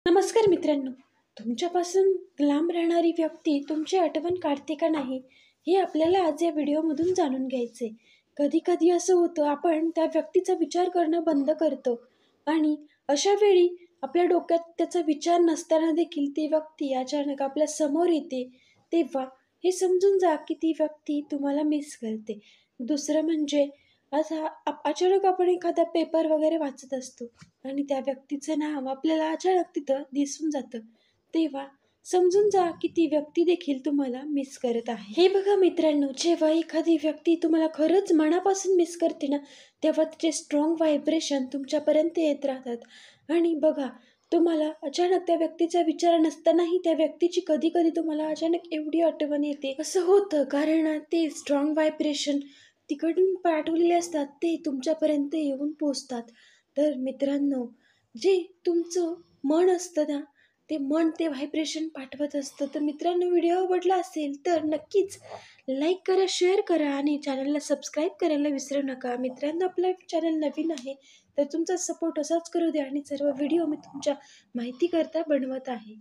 नमस्कार मित्रांनो. तुमच्यापासून लांब राहणारी व्यक्ती तुमची आठवण काढते का नाही हे आपल्याला आज या व्हिडिओमधून जाणून घ्यायचे. कधी कधी असं होतं, आपण त्या व्यक्तीचा विचार करणं बंद करतो आणि अशा वेळी आपल्या डोक्यात त्याचा विचार नसताना देखील ती व्यक्ती अचानक आपल्या समोर येते. तेव्हा हे समजून जा की ती व्यक्ती तुम्हाला मिस करते. दुसरं म्हणजे असा अचानक आपण एखादा पेपर वगैरे वाचत असतो आणि त्या व्यक्तीचं नाव आपल्याला अचानक तिथं दिसून जातं. तेव्हा समजून जा की ती व्यक्ती देखील तुम्हाला मिस करत आहे. हे बघा मित्रांनो, जेव्हा एखादी व्यक्ती तुम्हाला खरंच मनापासून मिस करते ना, तेव्हा तिचे स्ट्रॉंग व्हायब्रेशन तुमच्यापर्यंत येत राहतात. आणि बघा, तुम्हाला अचानक त्या व्यक्तीचा विचार नसतानाही त्या व्यक्तीची कधी कधी तुम्हाला अचानक एवढी आठवण येते. असं होतं कारण ते स्ट्रॉंग व्हायब्रेशन तिकडून पाठवलेले असतात, ते तुमच्यापर्यंत येऊन पोचतात. तर मित्रांनो, जे तुमचं मन असतं ना, ते मन ते व्हायब्रेशन पाठवत असतं. तर मित्रांनो, व्हिडिओ आवडला असेल तर नक्कीच लाईक करा, शेअर करा आणि चॅनलला सबस्क्राईब करायला विसरू नका. मित्रांनो, आपलं चॅनल नवीन आहे, तर तुमचा सपोर्ट असाच करू द्या आणि सर्व व्हिडिओ मी तुमच्या माहितीकरता बनवत आहे.